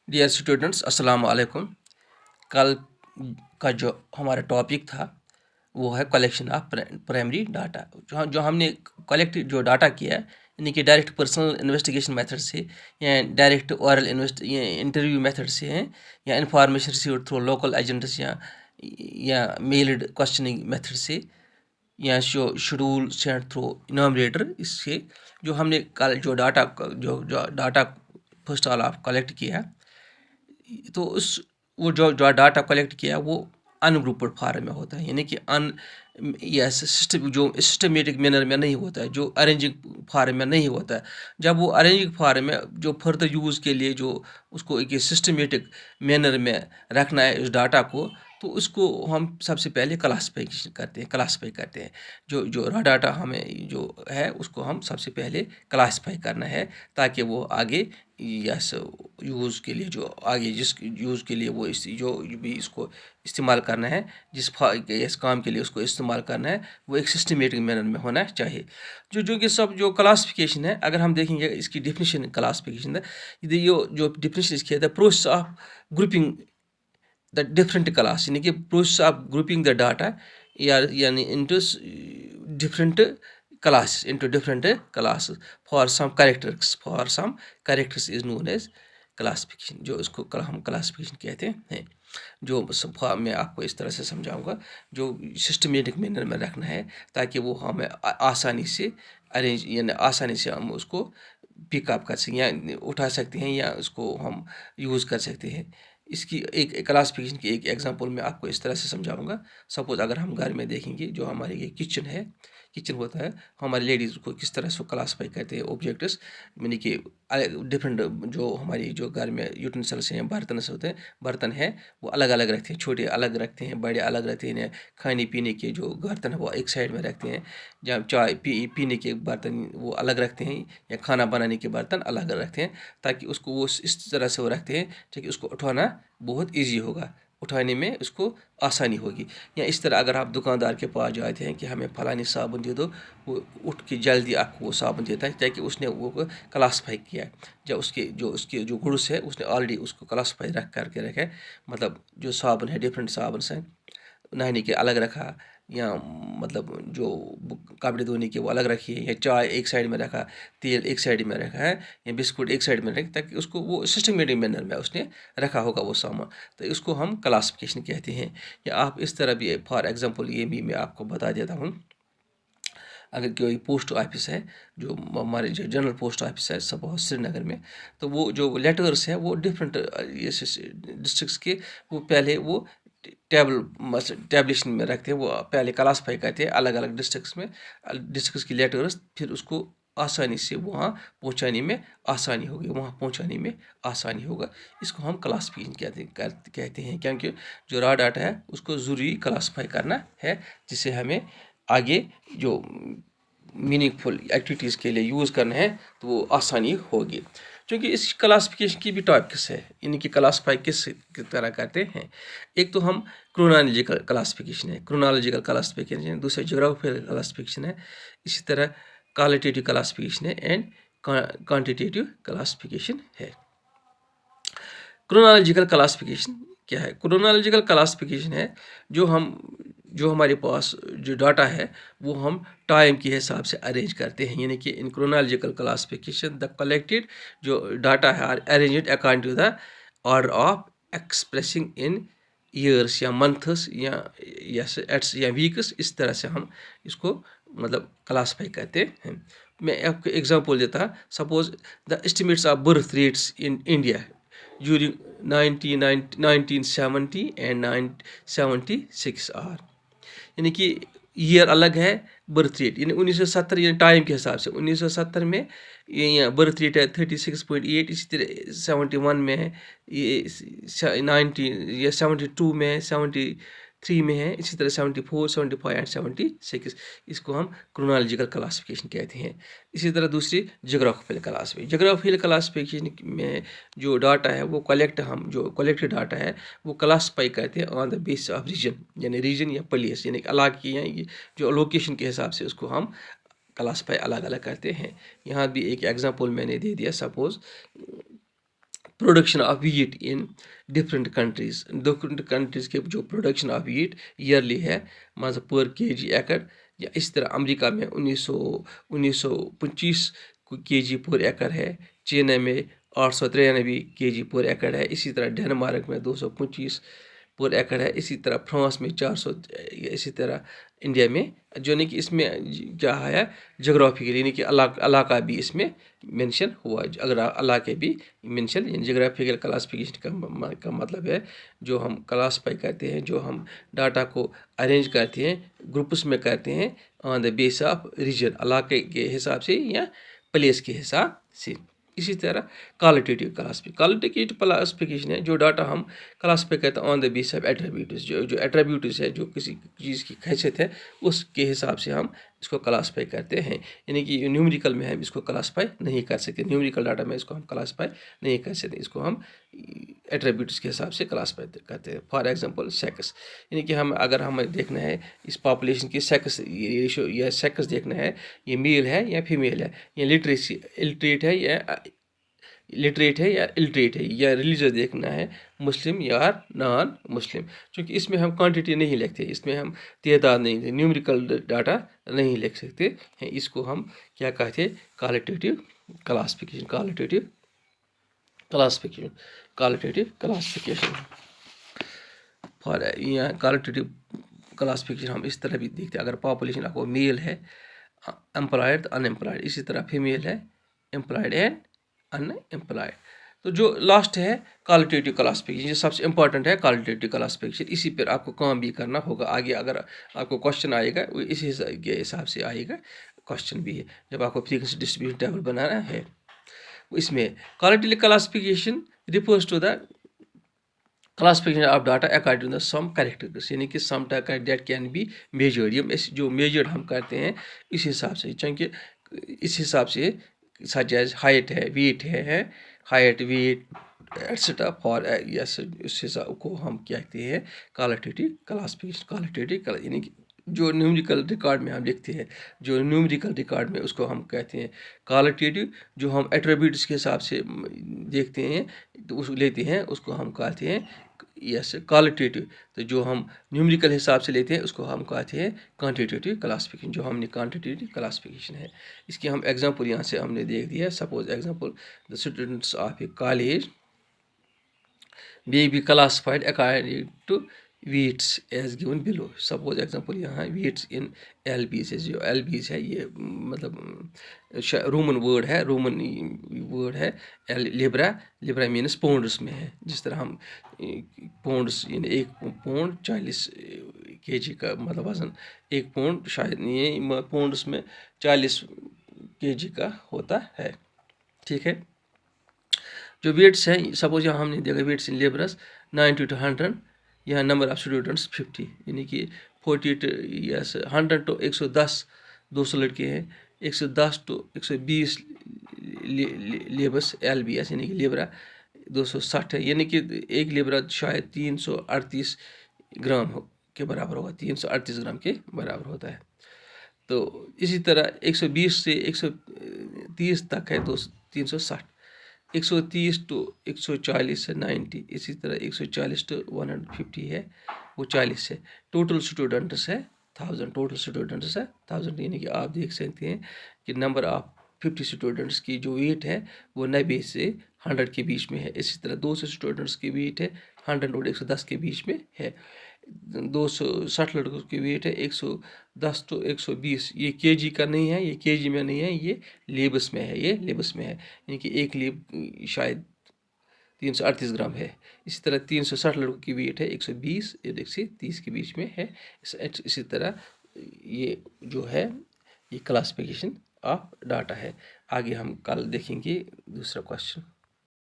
Dear students, अस्सलाम वालेकुम। कल का जो हमारा टॉपिक था वो है कलेक्शन ऑफ प्राइमरी डाटा। जो हमने कलेक्ट जो डाटा किया है, यानी कि डायरेक्ट पर्सनल इन्वेस्टिगेशन मेथड से या डायरेक्ट ओरल इंटरव्यू मेथड से हैं, या information receive through local agents या मेल्ड क्वेश्चनिंग मेथड से, या शेड्यूल सेंड थ्रू इनोमिनेटर। इससे जो हमने कल जो डाटा जो data first all of collect किया, तो उस वो जो डाटा कलेक्ट किया वो अनग्रुप्ड फॉर्म में होता है, यानी कि या सिस्टम जो सिस्टमेटिक मैनर में नहीं होता है, जो अरेंजिंग फॉर्म में नहीं होता है। जब वो अरेंजिंग फॉर्म में जो फर्दर यूज़ के लिए जो उसको एक सिस्टमेटिक मैनर में रखना है इस डाटा को, तो उसको हम सबसे पहले क्लासीफाई करते हैं। जो जो रॉ डाटा हमें जो है उसको हम सबसे पहले क्लासीफाई करना है, ताकि वो आगे यस यूज़ के लिए जो आगे जिस यूज़ के लिए वो जो भी इसको इस्तेमाल करना है, इस काम के लिए उसको इस्तेमाल करना है, वो एक सिस्टमेटिक मैनर में होना चाहिए। जो कि सब जो क्लासिफिकेशन है, अगर हम देखेंगे इसकी डेफिनेशन क्लासिफिकेशन है, जो डेफिनेशन इसकी है, the process of grouping the different class, यानी कि process of grouping the data यानी into different different classes for some characters is known as classification. जो इसको हम क्लासिफिकेशन कहते हैं, जो मैं आपको इस तरह से समझाऊंगा। जो सिस्टमेटिक मैनर में रखना है, ताकि वो हमें आसानी से अरेंज यानी आसानी से हम उसको पिकअप कर सकें, या उठा सकते हैं, या उसको हम यूज़ कर सकते हैं। इसकी एक क्लासिफिकेशन की एक एग्जांपल मैं आपको इस तरह से समझाऊंगा। सपोज़ अगर हम घर में देखेंगे, जो हमारे ये किचन होता है, हमारी लेडीज़ को किस तरह से क्लासीफाई करते हैं ऑब्जेक्ट्स, यानी कि डिफरेंट जो हमारी जो घर में यूटेंसिल्स हैं, बर्तन हैं, वो अलग अलग रखते हैं। छोटे अलग रखते हैं, बड़े अलग रखते हैं। खाने पीने के जो बर्तन है वो एक साइड में रखते हैं, जहाँ चाय पीने के बर्तन वो अलग रखते हैं, या खाना बनाने के बर्तन अलग रखते हैं, ताकि उसको वो इस तरह से वो रखते हैं ताकि उसको उठाना बहुत ईजी होगा, उठाने में उसको आसानी होगी। या इस तरह अगर आप दुकानदार के पास जाते हैं कि हमें फलानी साबुन दे दो, वो उठ के जल्दी आपको वो साबुन देता है, ताकि उसने वो क्लासीफाई किया है। जब उसके जो गुड्स है उसने ऑलरेडी उसको क्लासीफाई करके रखा है, मतलब जो साबुन है डिफरेंट साबुन हैं, नहाने के अलग रखा, या मतलब जो कपड़े धोने के वो अलग रखी है, या चाय एक साइड में रखा, तेल एक साइड में रखा है, या बिस्कुट एक साइड में रखा, ताकि उसको वो सिस्टमेटिक मैनर में उसने रखा होगा वो सामान। तो इसको हम क्लासिफिकेशन कहते हैं। या आप इस तरह भी, फॉर एग्जांपल ये भी मैं आपको बता देता हूँ। अगर कोई पोस्ट ऑफिस है, जो हमारे जो जनरल पोस्ट ऑफिस है सपोज श्रीनगर में, तो वो जो लेटर्स है वो डिफरेंट डिस्ट्रिक्ट्स के वो पहले वो टैबलेशन में रखते हैं, वो पहले क्लासीफाई करते हैं अलग अलग डिस्ट्रिक्ट्स की लेटर्स, फिर उसको आसानी से वहाँ पहुँचाने में आसानी होगी, वहाँ पहुँचाने में आसानी होगा। इसको हम क्लासिफिकेशन कहते हैं, क्योंकि जो रॉ डाटा है उसको ज़रूरी क्लासीफाई करना है, जिससे हमें आगे जो मीनिंगफुल एक्टिविटीज़ के लिए यूज़ करना है तो वो आसानी होगी। क्योंकि इस क्लासिफिकेशन की भी टॉपिक्स है, यानी कि क्लासीफाई किस तरह करते हैं। एक तो हम क्रोनोलॉजिकल क्लासिफिकेशन है, दूसरा ज्योग्राफिकल क्लासिफिकेशन है, इसी तरह क्वालिटेटिव क्लासिफिकेशन है, एंड क्वांटिटेटिव क्लासिफिकेशन है। क्रोनोलॉजिकल क्लासिफिकेशन क्या है? क्रोनोलॉजिकल क्लासिफिकेशन है जो हमारे पास जो डाटा है वो हम टाइम के हिसाब से अरेंज करते हैं, यानी कि in chronological classification the collected जो डाटा है are arranged according to the order of expressing in years या मंथ्स या वीक्स। इस तरह से हम इसको मतलब क्लासीफाई करते हैं। मैं आपको एग्जांपल देता, suppose the estimates of birth rates in India during 1970 and 1976 are, यानी कि ईयर अलग है, बर्थ रेट यानी 1970 यानी टाइम के हिसाब से 1970 में ये बर्थ रेट है 36.8, इसी तरह 71 में है, ये 90 या 72 में है, 73 में है, इसी तरह 74, 75 एंड 76। इसको हम क्रोनोलॉजिकल क्लासिफिकेशन कहते हैं। इसी तरह दूसरी ज्योग्राफिकल क्लासिफिकेशन में जो डाटा है वो जो कलेक्टेड डाटा है वो क्लासीफाई करते हैं on the basis of region, यानी रीजन या प्लेस, यानी इलाके या जो लोकेशन के हिसाब से उसको हम क्लासीफाई अलग अलग करते हैं। यहाँ भी एक एग्जांपल मैंने दे दिया, suppose production of wheat in different countries के जो प्रोडक्शन ऑफ वीट ईयरली है मतलब पर kg एकड़, या इस तरह अमेरिका में 1925 kg पर एकड़ है, चीन में 893 kg पर एकड़ है, इसी तरह डेनमार्क में 225 पर एकड़ है, इसी तरह फ्रांस में 400, इसी तरह इंडिया में, जो नहीं कि इसमें क्या है जोग्राफिकल यानी कि इलाका भी इसमें मेंशन हुआ, अगर इलाके भी मेंशन, यानी जोग्राफिकल क्लासिफिकेशन का मतलब है जो हम क्लासीफाई करते हैं, जो हम डाटा को अरेंज करते हैं, ग्रुप्स में करते हैं on the base of region, इलाके के हिसाब से या प्लेस के हिसाब से। इसी तरह क्वालिटेटिव क्लासिफिकेशन है, जो डाटा हम क्लासीफाई करते हैं on the base of attributes, जो एट्रीब्यूट्स है, जो किसी चीज़ की हैसियत है उसके हिसाब से हम इसको क्लासीफाई करते हैं। यानी कि न्यूमेरिकल में हम इसको क्लासीफाई नहीं कर सकते, न्यूमेरिकल डाटा में इसको हम क्लासीफाई नहीं कर सकते, इसको हम एट्रीब्यूट्स के हिसाब से क्लासीफाई करते हैं। फॉर एग्जांपल सेक्स, यानी कि हम अगर हमें देखना है इस पॉपुलेशन की सेक्स रेशो या सेक्स देखना है, ये मेल है या फीमेल है, या लिटरेट है या लिटरेट है या इलिटरेट है, या रिलीजन देखना है मुस्लिम या नॉन मुस्लिम, क्योंकि इसमें हम क्वांटिटी नहीं लिखते, इसमें हम तादाद नहीं, न्यूमेरिकल डाटा नहीं लिख सकते हैं, इसको हम क्या कहते हैं क्वालिटेटिव क्लासिफिकेशन फॉर, या क्वालिटेटिव क्लासिफिकेशन हम इस तरह भी देखते हैं, अगर पॉपुलेशन आपको मेल है एम्प्लॉयड अनएम्प्लॉयड, इसी तरह फीमेल है एम्प्लॉयड एंड अनएम्प्लॉयड। तो जो लास्ट है क्वालिटेटिव क्लासिफिकेशन, ये सबसे इंपॉर्टेंट है क्वालिटेटिव क्लासिफिकेशन, इसी पर आपको काम भी करना होगा। आगे अगर आपको क्वेश्चन आएगा वो इसी के हिसाब से आएगा, क्वेश्चन भी है जब आपको फ्रीक्वेंसी डिस्ट्रीब्यूशन टेबल बनाना है। इसमें qualitative classification refers to the classification of data according to the some characteristics, यानी कि some that can be measured, ये जो मेजर्ड हम करते हैं इस हिसाब से, क्योंकि इस हिसाब से सच एज हाइट है, वेट है, height weight etcetera for yes, उस हिसाब को हम कहते हैं क्वालिटेटिव क्लासिफिकेशन। यानी कि जो न्यूमेरिकल रिकॉर्ड में हम लिखते हैं, जो न्यूमेरिकल रिकॉर्ड में उसको हम कहते हैं क्वालिटेटिव, जो हम एट्रीब्यूट्स के हिसाब से देखते हैं तो उस लेते हैं उसको हम कहते हैं यस क्वालिटेटिव। तो जो हम न्यूमेरिकल हिसाब से लेते हैं उसको हम कहते हैं क्वांटिटेटिव क्लासिफिकेशन, जो हमने क्वांटिटेटिव क्लासिफिकेशन है। इसकी हम एग्जांपल यहाँ से हमने देख दिया। Suppose example the students of A college may be classified according to weights as given below। Suppose example यहाँ weights in LBs है, जो LBs है ये मतलब रोमन वर्ड है लिब्रा मीन्स पाउंड्स में है, जिस तरह हम पाउंड्स यानी 1 पाउंड 40 kg का मतलब वजन, 1 पाउंड शायद ये पाउंड्स में 40 kg का होता है। ठीक है, जो वेट्स हैं सपोज यहाँ हमने देखा वेट्स इन लेबरस 90 to 100, यहाँ नंबर ऑफ स्टूडेंट्स 50, यानी कि 48 यस 100 to 110 200 लड़के हैं, 110 to 120 लेबर्स LBS यानी कि लेबरा 260 है, यानी कि एक लेबरा शायद 338 ग्राम के बराबर होगा, 338 ग्राम के बराबर होता है। तो इसी तरह 120 से 130 तक है तो 360, 130 to 140 है 90, इसी तरह 140 to 150 है वो 40 है। टोटल स्टूडेंट्स है 1000, टोटल स्टूडेंट्स है 1000, यानी कि आप देख सकते हैं कि नंबर ऑफ 50 स्टूडेंट्स की जो वेट है वो 90 से 100 के बीच में है। इसी तरह 200 स्टूडेंट्स की वेट है 100 और 110 के बीच में है। 260 लड़कों की वेट है 110 to 120, ये केजी का नहीं है, ये केजी में नहीं है, ये लेबस में है, ये लेबस में है, यानी कि एक लेब शायद 338 ग्राम है। इसी तरह 360 लड़कों की वेट है 120 और 130 के बीच में है। इसी तरह ये जो है ये क्लासिफिकेशन ऑफ डाटा है। आगे हम कल देखेंगे दूसरा क्वेश्चन।